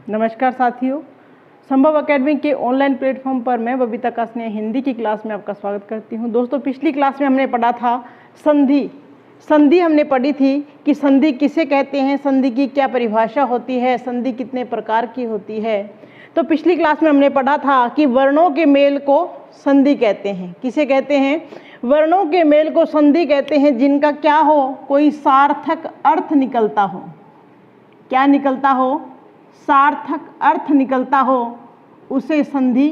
नमस्कार साथियों, संभव एकेडमी के ऑनलाइन प्लेटफॉर्म पर मैं बबीता कासनिया हिंदी की क्लास में आपका स्वागत करती हूं। दोस्तों, पिछली क्लास में हमने पढ़ा था संधि हमने पढ़ी थी कि संधि किसे कहते हैं, संधि की क्या परिभाषा होती है, संधि कितने प्रकार की होती है। तो पिछली क्लास में हमने पढ़ा था कि वर्णों के मेल को संधि कहते हैं। किसे कहते हैं? वर्णों के मेल को संधि कहते हैं जिनका क्या हो, कोई सार्थक अर्थ निकलता हो। क्या निकलता हो? सार्थक अर्थ निकलता हो, उसे संधि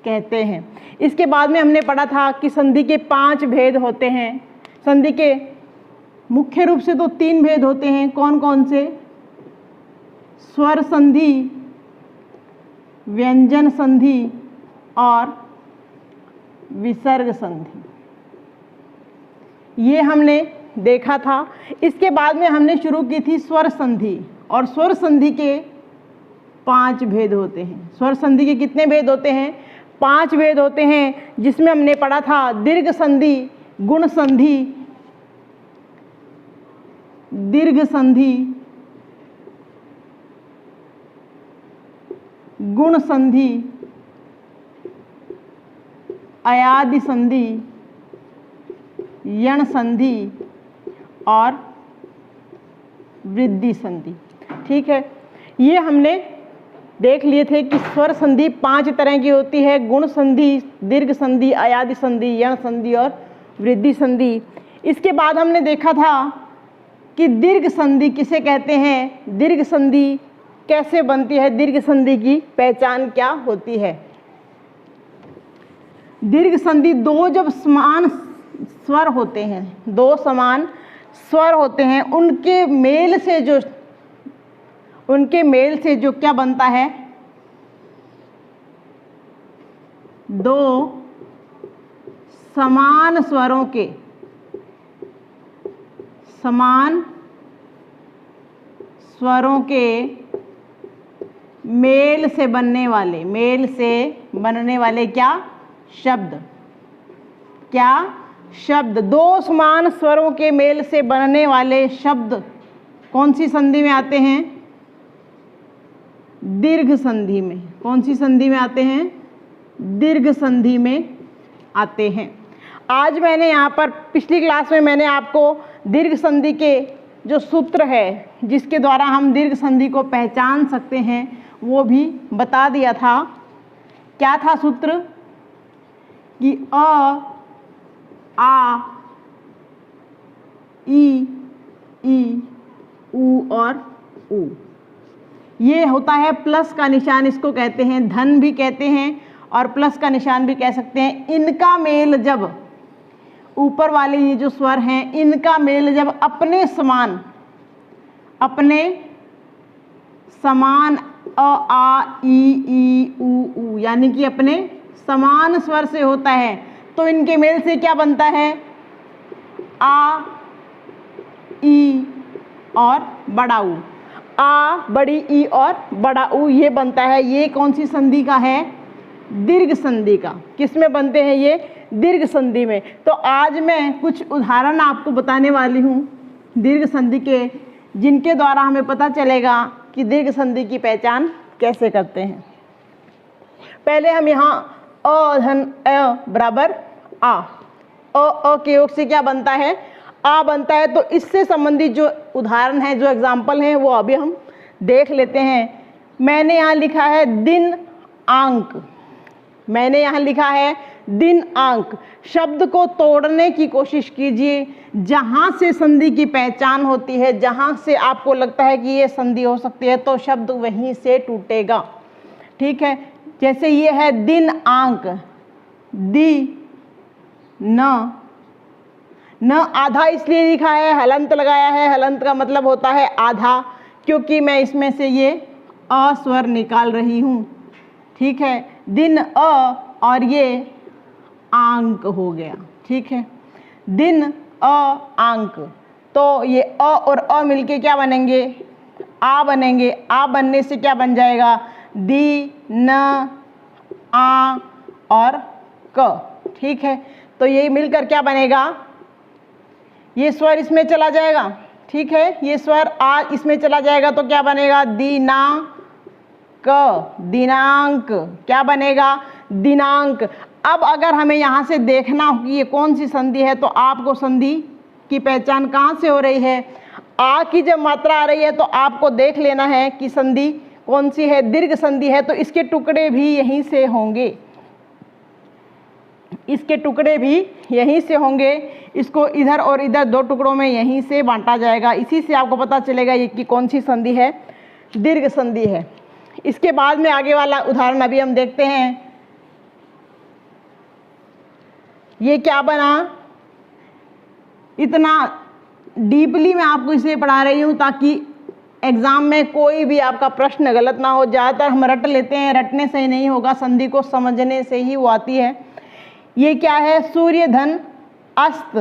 कहते हैं। इसके बाद में हमने पढ़ा था कि संधि के 5 भेद होते हैं। संधि के मुख्य रूप से तो 3 भेद होते हैं। कौन कौन से? स्वर संधि, व्यंजन संधि और विसर्ग संधि। ये हमने देखा था। इसके बाद में हमने शुरू की थी स्वर संधि, और स्वर संधि के 5 भेद होते हैं। स्वर संधि के कितने भेद होते हैं? 5 भेद होते हैं, जिसमें हमने पढ़ा था दीर्घ संधि, गुण संधि, दीर्घ संधि, गुण संधि, अयादि संधि, यण संधि और वृद्धि संधि। ठीक है, ये हमने देख लिए थे कि स्वर संधि 5 तरह की होती है। गुण संधि, दीर्घ संधि, अयादि संधि, यण संधि और वृद्धि संधि। इसके बाद हमने देखा था कि दीर्घ संधि किसे कहते हैं, दीर्घ संधि कैसे बनती है, दीर्घ संधि की पहचान क्या होती है। दीर्घ संधि 2 जब समान स्वर होते हैं, 2 समान स्वर होते हैं, उनके मेल से जो क्या बनता है, 2 समान स्वरों के मेल से बनने वाले क्या शब्द 2 समान स्वरों के मेल से बनने वाले शब्द कौन सी संधि में आते हैं? दीर्घ संधि में। कौन सी संधि में आते हैं? दीर्घ संधि में आते हैं। आज मैंने यहाँ पर पिछली क्लास में मैंने आपको दीर्घ संधि के जो सूत्र है जिसके द्वारा हम दीर्घ संधि को पहचान सकते हैं वो भी बता दिया था। क्या था सूत्र? कि अ, आ, ई, उ और उ। ये होता है प्लस का निशान, इसको कहते हैं धन भी कहते हैं और प्लस का निशान भी कह सकते हैं। इनका मेल जब, ऊपर वाले ये जो स्वर हैं, इनका मेल जब अपने समान अ, आ, ई, उ यानी कि अपने समान स्वर से होता है, तो इनके मेल से क्या बनता है? आ, ई और बड़ा ऊ। आ, बड़ी ई और बड़ा ऊ, ये बनता है। ये कौन सी संधि का है? दीर्घ संधि का। किस में बनते हैं ये? दीर्घ संधि में। तो आज मैं कुछ उदाहरण आपको बताने वाली हूँ दीर्घ संधि के, जिनके द्वारा हमें पता चलेगा कि दीर्घ संधि की पहचान कैसे करते हैं। पहले हम यहाँ अ धन अ बराबर आ, अ के योग से क्या बनता है? आ बनता है। तो इससे संबंधित जो उदाहरण है, जो एग्जाम्पल हैं, वो अभी हम देख लेते हैं। मैंने यहाँ लिखा है दिन आंक। मैंने यहाँ लिखा है दिन आंक। शब्द को तोड़ने की कोशिश कीजिए। जहाँ से संधि की पहचान होती है, जहाँ से आपको लगता है कि ये संधि हो सकती है, तो शब्द वहीं से टूटेगा। ठीक है, जैसे ये है दिन आंक, दी न आधा इसलिए लिखा है, हलंत लगाया है। हलंत का मतलब होता है आधा, क्योंकि मैं इसमें से ये अ स्वर निकाल रही हूँ। ठीक है, दिन अ और ये आंक हो गया। ठीक है, दिन अ आंक। तो ये अ और अ मिलके क्या बनेंगे? आ बनेंगे। आ बनने से क्या बन जाएगा? दी, न, आ और क। ठीक है, तो ये मिलकर क्या बनेगा? ये स्वर इसमें चला जाएगा। ठीक है, ये स्वर आ इसमें चला जाएगा तो क्या बनेगा? दी ना क दिनांक, क्या बनेगा? दिनांक। अब अगर हमें यहाँ से देखना हो कि ये कौन सी संधि है, तो आपको संधि की पहचान कहाँ से हो रही है? आ की जब मात्रा आ रही है तो आपको देख लेना है कि संधि कौन सी है, दीर्घ संधि है, तो इसके टुकड़े भी यहीं से होंगे, इसके टुकड़े भी यहीं से होंगे। इसको इधर और इधर दो टुकड़ों में यहीं से बांटा जाएगा। इसी से आपको पता चलेगा ये कि कौन सी संधि है, दीर्घ संधि है। इसके बाद में आगे वाला उदाहरण अभी हम देखते हैं। ये क्या बना? इतना डीपली मैं आपको इसलिए पढ़ा रही हूँ ताकि एग्जाम में कोई भी आपका प्रश्न गलत ना हो। ज़्यादातर हम रट लेते हैं, रटने से ही नहीं होगा, संधि को समझने से ही वो आती है। ये क्या है? सूर्य धन अस्त।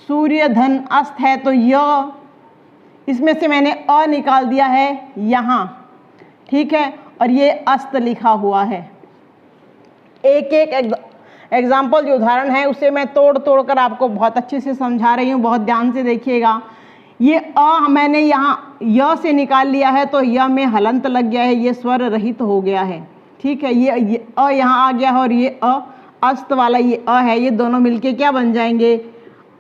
सूर्य धन अस्त है तो य, इसमें से मैंने अ निकाल दिया है यहाँ, ठीक है, और ये अस्त लिखा हुआ है। एक एक एग्जाम्पल जो उदाहरण है उसे मैं तोड़ तोड़ कर आपको बहुत अच्छे से समझा रही हूँ, बहुत ध्यान से देखिएगा। ये अ मैंने यहाँ य से निकाल लिया है तो य में हलंत लग गया है, ये स्वर रहित हो गया है, ठीक है। ये अ यहाँ आ गया है और ये अ अस्त वाला ये अ है, ये दोनों मिलके क्या बन जाएंगे?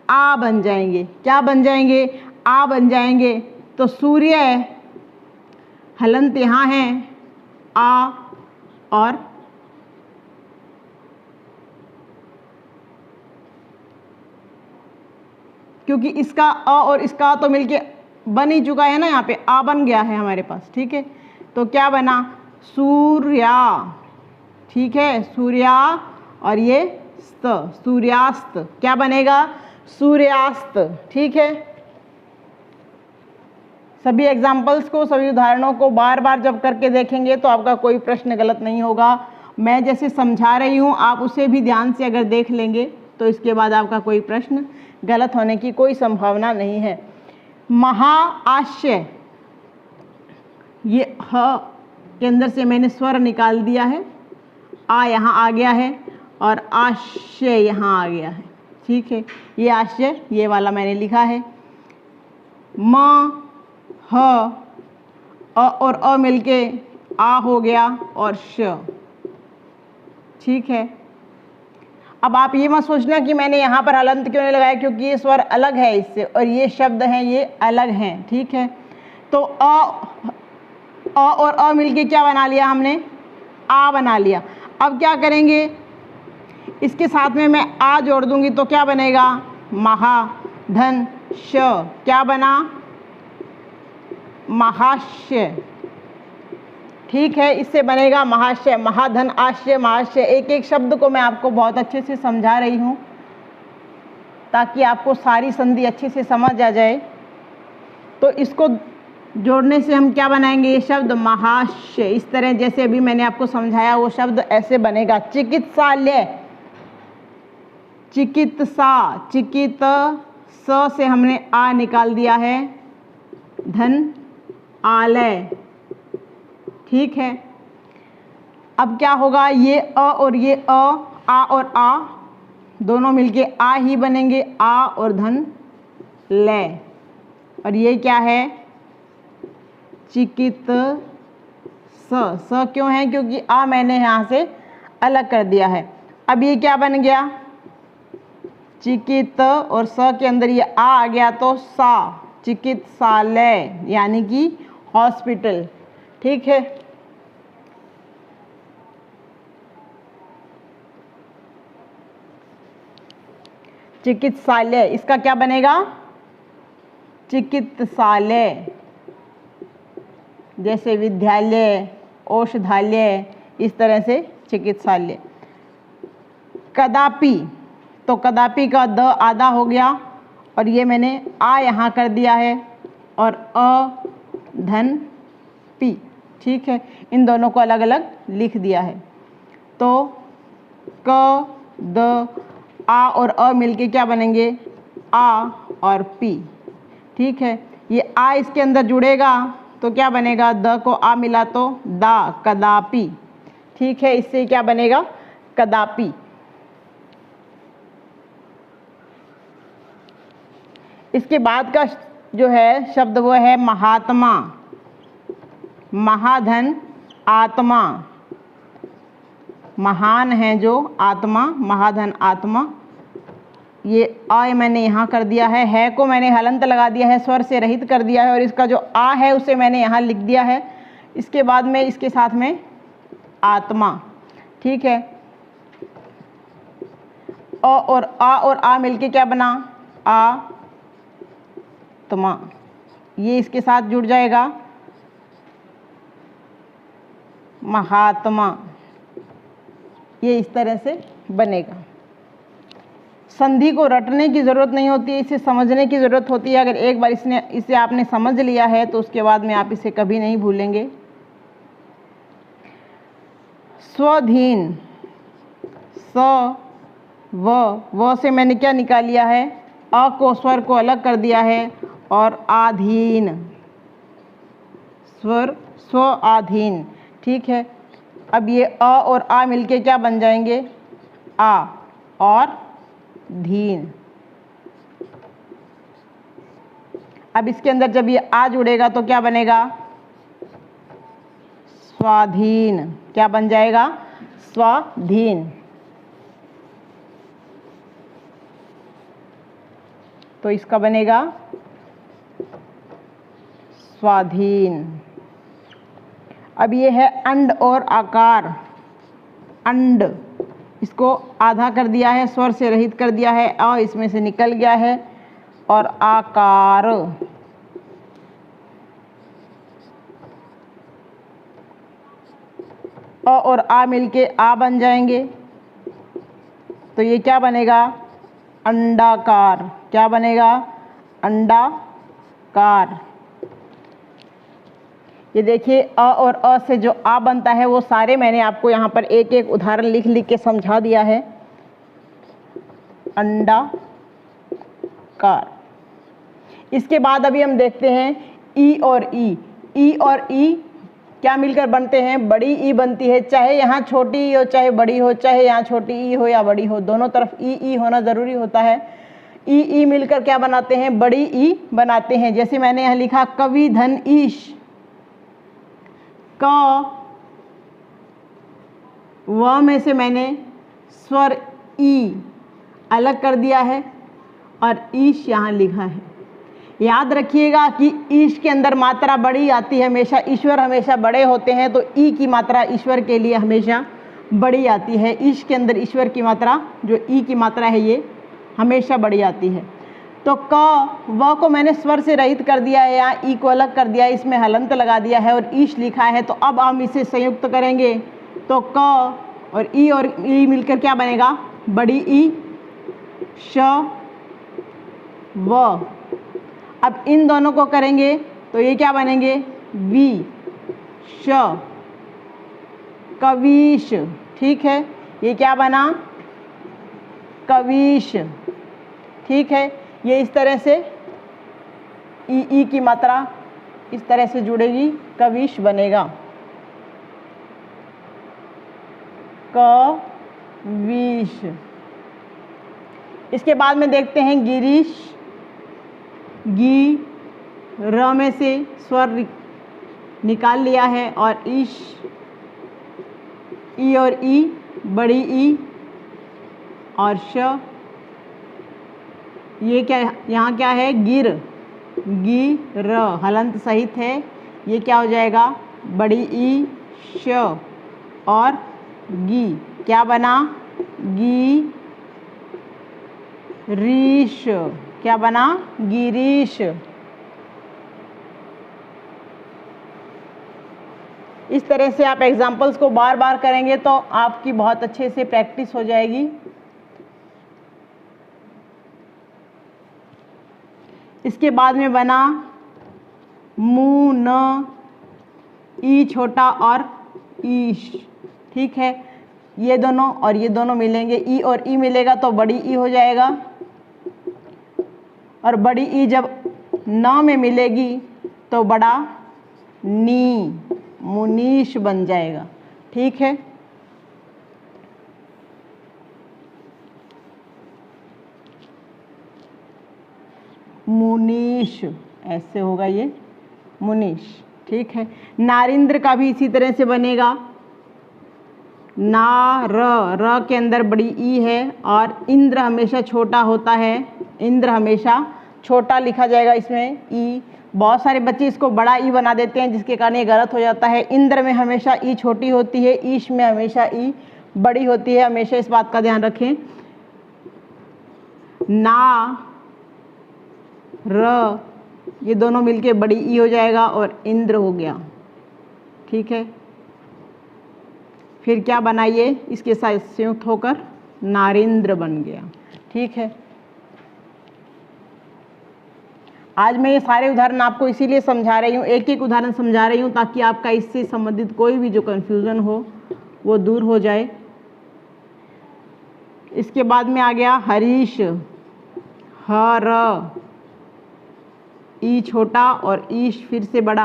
आ बन जाएंगे। क्या बन जाएंगे? आ बन जाएंगे। तो सूर्य हलंत यहाँ है आ, और क्योंकि इसका अ और इसका तो मिलके बन ही चुका है ना, यहाँ पे आ बन गया है हमारे पास, ठीक है। तो क्या बना? सूर्या, ठीक है, सूर्या, और ये स्त, सूर्यास्त। क्या बनेगा? सूर्यास्त, ठीक है। सभी एग्जाम्पल्स को, सभी उदाहरणों को बार बार जब करके देखेंगे तो आपका कोई प्रश्न गलत नहीं होगा। मैं जैसे समझा रही हूँ आप उसे भी ध्यान से अगर देख लेंगे तो इसके बाद आपका कोई प्रश्न गलत होने की कोई संभावना नहीं है। महाआश्य, ये ह के अंदर से मैंने स्वर निकाल दिया है, आ यहाँ आ गया है और आश्य यहाँ आ गया है, ठीक है। ये आश्य, ये वाला मैंने लिखा है। म ह अ और अ मिलके आ हो गया और श, ठीक है। अब आप ये मत सोचना कि मैंने यहाँ पर हलंत क्यों नहीं लगाया, क्योंकि ये स्वर अलग है इससे और ये शब्द हैं ये अलग हैं, ठीक है। तो अ और अ मिलके क्या बना लिया हमने? आ बना लिया। अब क्या करेंगे? इसके साथ में मैं आ जोड़ दूंगी तो क्या बनेगा? महा धन श, क्या बना? महाश्य, ठीक है। इससे बनेगा महाशय, महाधन आश्य, महाशय। एक एक शब्द को मैं आपको बहुत अच्छे से समझा रही हूँ ताकि आपको सारी संधि अच्छे से समझ आ जाए। तो इसको जोड़ने से हम क्या बनाएंगे? ये शब्द महाशय, इस तरह जैसे अभी मैंने आपको समझाया वो शब्द ऐसे बनेगा। चिकित्सालय, चिकित्सा, चिकित स से हमने आ निकाल दिया है, धन आलय, ठीक है। अब क्या होगा? ये अ और ये अ, आ और आ दोनों मिलके आ ही बनेंगे, आ और धन लय। और ये क्या है? चिकित स क्यों है? क्योंकि आ मैंने यहाँ से अलग कर दिया है। अब ये क्या बन गया? चिकित और स के अंदर ये आ गया तो सा, चिकित्सालय यानी कि हॉस्पिटल, ठीक है। चिकित्सालय, इसका क्या बनेगा? चिकित्सालय, जैसे विद्यालय, औषधालय, इस तरह से चिकित्सालय। कदापि, तो कदापि का द आधा हो गया और ये मैंने आ यहाँ कर दिया है और अ धन पी, ठीक है। इन दोनों को अलग अलग लिख दिया है। तो क द आ और अ मिलके क्या बनेंगे? आ और पी, ठीक है। ये आ इसके अंदर जुड़ेगा तो क्या बनेगा? द को आ मिला तो दा, कदापि, ठीक है। इससे क्या बनेगा? कदापि। इसके बाद का जो है शब्द वो है महात्मा, महाधन आत्मा, महान है जो आत्मा, महाधन आत्मा। ये आ मैंने यहाँ कर दिया है को मैंने हलंत लगा दिया है, स्वर से रहित कर दिया है, और इसका जो आ है उसे मैंने यहाँ लिख दिया है। इसके बाद में इसके साथ में आत्मा, ठीक है। अ और आ मिलके क्या बना, आत्मा। ये इसके साथ जुड़ जाएगा, महात्मा। ये इस तरह से बनेगा। संधि को रटने की ज़रूरत नहीं होती है, इसे समझने की ज़रूरत होती है। अगर एक बार इसे आपने समझ लिया है तो उसके बाद में आप इसे कभी नहीं भूलेंगे। स्वाधीन, स व से मैंने क्या निकाल लिया है, अ को, स्वर को अलग कर दिया है, और आधीन, स्वर स्व आधीन, ठीक है। अब ये अ और आ मिलके क्या बन जाएंगे, आ और धीन। अब इसके अंदर जब ये आ जुड़ेगा तो क्या बनेगा, स्वाधीन। क्या बन जाएगा, स्वाधीन। तो इसका बनेगा स्वाधीन। अब ये है अंड और आकार। अंड, इसको आधा कर दिया है, स्वर से रहित कर दिया है, अ इसमें से निकल गया है, और आकार। अ और आ मिलके आ बन जाएंगे, तो ये क्या बनेगा, अंडाकार। क्या बनेगा, अंडाकार। ये देखिए अ और अ से जो आ बनता है वो सारे मैंने आपको यहाँ पर एक एक उदाहरण लिख लिख के समझा दिया है। अंडाकार। इसके बाद अभी हम देखते हैं ई और ई। ई और ई क्या मिलकर बनते हैं, बड़ी ई बनती है। चाहे यहाँ छोटी ई हो चाहे बड़ी हो, चाहे यहाँ छोटी ई हो या बड़ी हो, दोनों तरफ ई होना ज़रूरी होता है। ई मिलकर क्या बनाते हैं, बड़ी ई बनाते हैं। जैसे मैंने यहाँ लिखा कवि धन ईश, क व में से मैंने स्वर ई अलग कर दिया है और ईश यहाँ लिखा है। याद रखिएगा कि ईश के अंदर मात्रा बड़ी आती है हमेशा, ईश्वर हमेशा बड़े होते हैं, तो ई की मात्रा ईश्वर के लिए हमेशा बड़ी आती है। ईश के अंदर ईश्वर की मात्रा, जो ई की मात्रा है, ये हमेशा बड़ी आती है। तो क व को मैंने स्वर से रहित कर दिया है, यहाँ ई को अलग कर दिया है, इसमें हलंत लगा दिया है और ईश लिखा है। तो अब हम इसे संयुक्त करेंगे तो क और ई मिलकर क्या बनेगा, बड़ी ई, श व। अब इन दोनों को करेंगे तो ये क्या बनेंगे, वी श, कवीश। ठीक है, ये क्या बना, कवीश। ठीक है, ये इस तरह से ई की मात्रा इस तरह से जुड़ेगी, कवीश बनेगा, कवीश। इसके बाद में देखते हैं गिरीश। गी, र में से स्वर निकाल लिया है और ईश, ई और ई, बड़ी ई और श। ये क्या, यहाँ क्या है, गिर, गी र हलंत सहित है, ये क्या हो जाएगा, बड़ी ई, श और गी। क्या बना, गी रीश। क्या बना, गिरीश। इस तरह से आप एग्जाम्पल्स को बार बार करेंगे तो आपकी बहुत अच्छे से प्रैक्टिस हो जाएगी। इसके बाद में बना मु, न, ई छोटा और ईश। ठीक है, ये दोनों और ये दोनों मिलेंगे, ई और ई मिलेगा तो बड़ी ई हो जाएगा, और बड़ी ई जब न में मिलेगी तो बड़ा नी, मुनीश बन जाएगा। ठीक है, मुनीश। ऐसे होगा ये मुनीश। ठीक है, नारिंद्र का भी इसी तरह से बनेगा। ना र के अंदर बड़ी ई है और इंद्र हमेशा छोटा होता है, इंद्र हमेशा छोटा लिखा जाएगा इसमें ई। बहुत सारे बच्चे इसको बड़ा ई बना देते हैं जिसके कारण ये गलत हो जाता है। इंद्र में हमेशा ई छोटी होती है, ईश में हमेशा ई बड़ी होती है, हमेशा इस बात का ध्यान रखें। ना र ये दोनों मिलके बड़ी ई हो जाएगा और इंद्र हो गया। ठीक है, फिर क्या बनाइए, इसके साथ संयुक्त होकर नारेंद्र बन गया। ठीक है, आज मैं ये सारे उदाहरण आपको इसीलिए समझा रही हूँ, एक एक उदाहरण समझा रही हूँ ताकि आपका इससे संबंधित कोई भी जो कन्फ्यूज़न हो वो दूर हो जाए। इसके बाद में आ गया हरीश, हर ई छोटा और ईश फिर से बड़ा,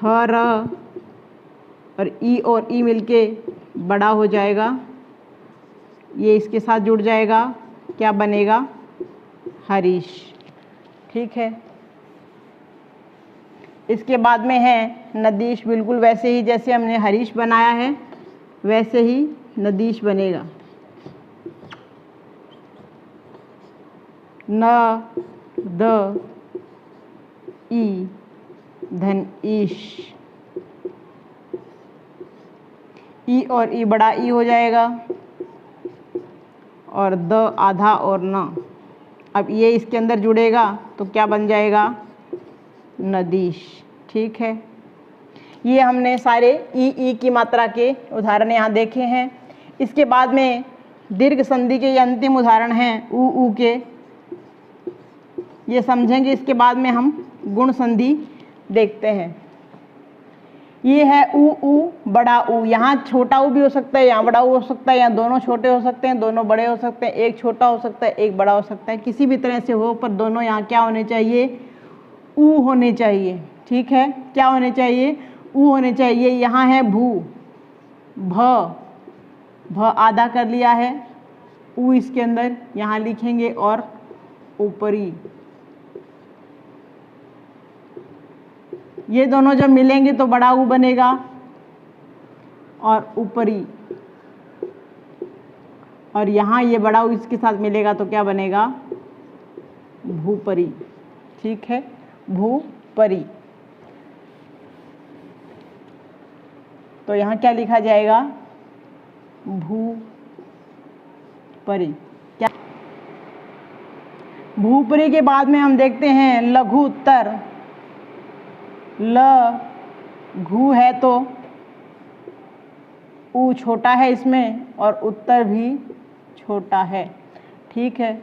हर और ई मिलके बड़ा हो जाएगा, ये इसके साथ जुड़ जाएगा, क्या बनेगा, हरीश। ठीक है, इसके बाद में है नदीश, बिल्कुल वैसे ही जैसे हमने हरीश बनाया है वैसे ही नदीश बनेगा। न द ई धन ईश, ई और ई बड़ा ई हो जाएगा और द आधा और न। अब ये इसके अंदर जुड़ेगा तो क्या बन जाएगा, नदीश। ठीक है, ये हमने सारे ई की मात्रा के उदाहरण यहाँ देखे हैं। इसके बाद में दीर्घ संधि के ये अंतिम उदाहरण हैं ऊ के, ये समझेंगे। इसके बाद में हम गुण संधि देखते हैं। ये है ऊ बड़ा ऊ, यहाँ छोटा ऊ भी हो सकता है, यहाँ बड़ा ऊ हो सकता है, यहाँ दोनों छोटे हो सकते हैं, दोनों बड़े हो सकते हैं, एक छोटा हो सकता है, एक बड़ा हो सकता है, किसी भी तरह से हो, पर दोनों यहाँ क्या होने चाहिए, ऊ होने चाहिए। ठीक है, क्या होने चाहिए, ऊ होने चाहिए। यहाँ है भू, भ आधा कर लिया है, ऊ इसके अंदर यहाँ लिखेंगे और ऊपरी, ये दोनों जब मिलेंगे तो बड़ा ऊ बनेगा और ऊपरी, और यहाँ ये बड़ा ऊ इसके साथ मिलेगा तो क्या बनेगा, भूपरी। ठीक है, भूपरी। तो यहाँ क्या लिखा जाएगा, भूपरी। क्या, भूपरी के बाद में हम देखते हैं लघु उत्तर। ल घू है तो ऊ छोटा है इसमें और उत्तर भी छोटा है। ठीक है,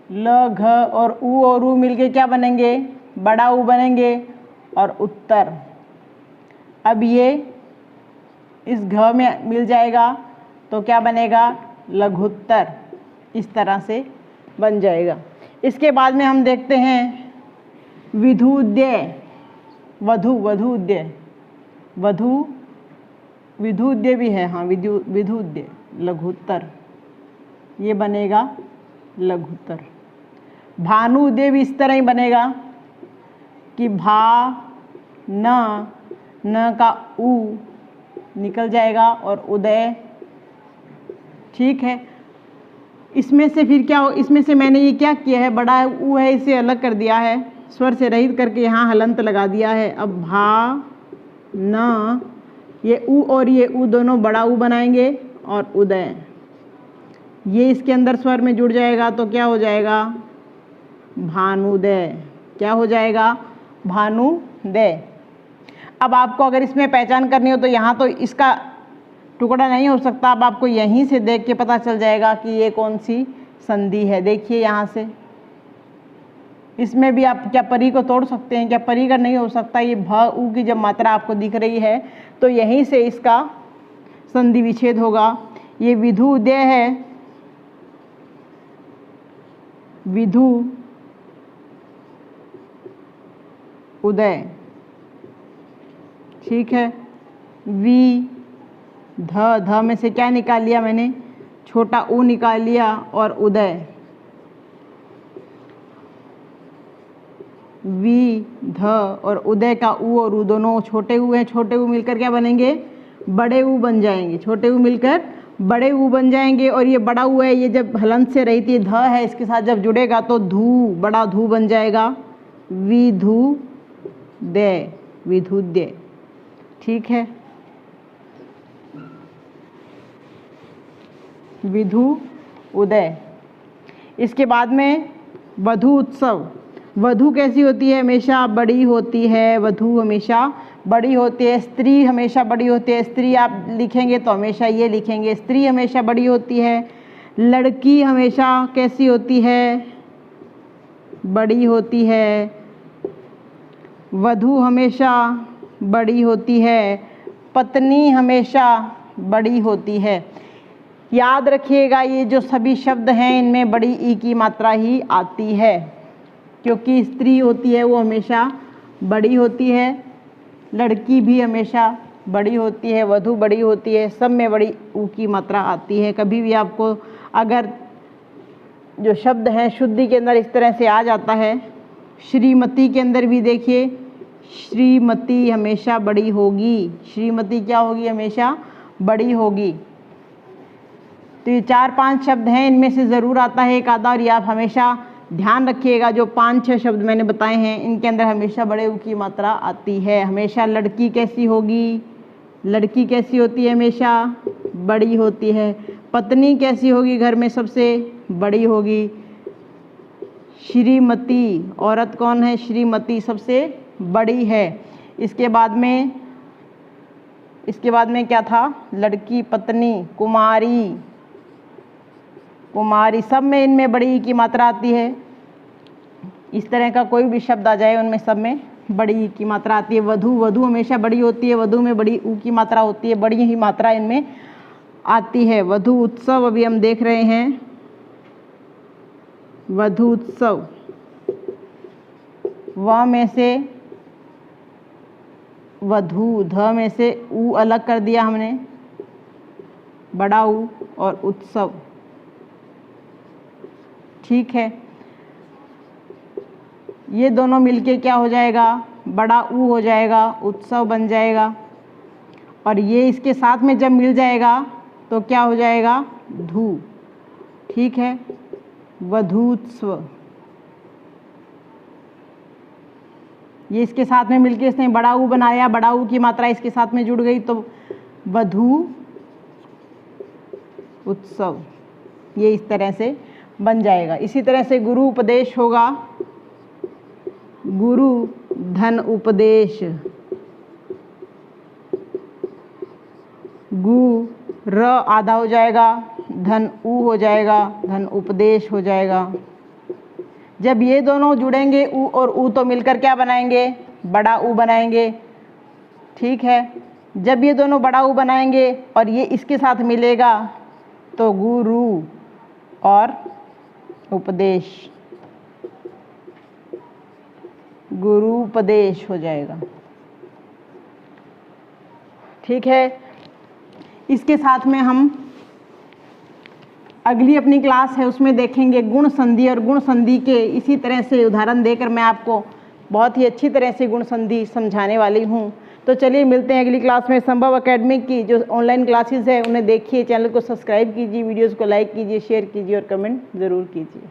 ल घ और ऊ मिलके क्या बनेंगे, बड़ा ऊ बनेंगे और उत्तर। अब ये इस घ में मिल जाएगा तो क्या बनेगा, लघुत्तर। इस तरह से बन जाएगा। इसके बाद में हम देखते हैं विधुद्य, वधुद्य, विधुद्य भी है, हाँ विधुद्य, लघुत्तर, ये बनेगा लघुत्तर। भानुद्य भी इस तरह ही बनेगा कि न का ऊ निकल जाएगा और उदय। ठीक है, इसमें से फिर क्या हो, इसमें से मैंने ये क्या किया है, बड़ा ऊ है इसे अलग कर दिया है, स्वर से रहित करके यहाँ हलंत लगा दिया है। अब न, ये ऊ और ये ऊ दोनों बड़ा ऊ बनाएंगे और उदय, ये इसके अंदर स्वर में जुड़ जाएगा तो क्या हो जाएगा, भानुदय। क्या हो जाएगा, भानुदय। अब आपको अगर इसमें पहचान करनी हो तो यहाँ तो इसका टुकड़ा नहीं हो सकता, अब आपको यहीं से देख के पता चल जाएगा कि ये कौन सी संधि है। देखिए यहाँ से, इसमें भी आप क्या परी को तोड़ सकते हैं, क्या परी का नहीं हो सकता। ये भ ऊ की जब मात्रा आपको दिख रही है तो यहीं से इसका संधि विच्छेद होगा। ये विधु उदय है, विधु उदय। ठीक है, ध में से क्या निकाल लिया मैंने, छोटा ऊ निकाल लिया और उदय। वी ध, और उदय का उ और ऊ दोनों छोटे ऊ हैं, छोटे ऊ मिलकर क्या बनेंगे, बड़े ऊ बन जाएंगे, छोटे ऊ मिलकर बड़े ऊ बन जाएंगे। और ये बड़ा ऊ है, ये जब हलंत से रहित ये ध है, इसके साथ जब जुड़ेगा तो धू, बड़ा धू बन जाएगा, विधु दे, विधुद्य। ठीक है, विधु उदय। इसके बाद में वधू उत्सव। वधू कैसी होती है, हमेशा बड़ी होती है, वधू हमेशा बड़ी होती है। स्त्री हमेशा बड़ी होती है, स्त्री आप लिखेंगे तो हमेशा ये लिखेंगे, स्त्री हमेशा बड़ी होती है। लड़की हमेशा कैसी होती है, बड़ी होती है। वधू हमेशा बड़ी होती है, पत्नी हमेशा बड़ी होती है। याद रखिएगा ये जो सभी शब्द हैं इनमें बड़ी ई की मात्रा ही आती है, क्योंकि स्त्री होती है वो हमेशा बड़ी होती है, लड़की भी हमेशा बड़ी होती है, वधू बड़ी होती है, सब में बड़ी ऊ की मात्रा आती है। कभी भी आपको अगर जो शब्द है शुद्धि के अंदर इस तरह से आ जाता है, श्रीमती के अंदर भी देखिए, श्रीमती हमेशा बड़ी होगी, श्रीमती क्या होगी, हमेशा बड़ी होगी। तो ये 4-5 शब्द हैं, इनमें से ज़रूर आता है एक आधा, और ये आप हमेशा ध्यान रखिएगा। जो 5-6 शब्द मैंने बताए हैं इनके अंदर हमेशा बड़े ऊ की मात्रा आती है। हमेशा लड़की कैसी होगी, लड़की कैसी होती है, हमेशा बड़ी होती है। पत्नी कैसी होगी, घर में सबसे बड़ी होगी। श्रीमती, औरत कौन है, श्रीमती सबसे बड़ी है। इसके बाद में क्या था, लड़की, पत्नी, कुमारी, कुमारी, सब में इनमें बड़ी ई की मात्रा आती है। इस तरह का कोई भी शब्द आ जाए उनमें सब में बड़ी ई की मात्रा आती है। वधू, वधू हमेशा बड़ी होती है, वधू में बड़ी ऊ की मात्रा होती है, बड़ी ही मात्रा इनमें आती है। वधू उत्सव अभी हम देख रहे हैं, वधू उत्सव, व में से वधू, ध में से ऊ अलग कर दिया हमने, बड़ा ऊ, और उत्सव। ठीक है, ये दोनों मिलके क्या हो जाएगा, बड़ा ऊ हो जाएगा, उत्सव बन जाएगा। और ये इसके साथ में जब मिल जाएगा तो क्या हो जाएगा, धू। ठीक है, वधूत्सव। ये इसके साथ में मिलके इसने बड़ा ऊ बनाया, बड़ा ऊ की मात्रा इसके साथ में जुड़ गई तो वधू उत्सव, ये इस तरह से बन जाएगा। इसी तरह से गुरु उपदेश होगा, गुरु धन उपदेश, गु र आधा हो जाएगा, धन ऊ हो जाएगा, धन उपदेश हो जाएगा। जब ये दोनों जुड़ेंगे ऊ और ऊ तो मिलकर क्या बनाएंगे, बड़ा ऊ बनाएंगे। ठीक है, जब ये दोनों बड़ा ऊ बनाएंगे और ये इसके साथ मिलेगा तो गुरु और उपदेश, गुरु उपदेश हो जाएगा। ठीक है, इसके साथ में हम अगली अपनी क्लास है उसमें देखेंगे गुण संधि, और गुण संधि के इसी तरह से उदाहरण देकर मैं आपको बहुत ही अच्छी तरह से गुण संधि समझाने वाली हूँ। तो चलिए मिलते हैं अगली क्लास में। संभव एकेडमिक की जो ऑनलाइन क्लासेस है उन्हें देखिए, चैनल को सब्सक्राइब कीजिए, वीडियोज़ को लाइक कीजिए, शेयर कीजिए और कमेंट ज़रूर कीजिए।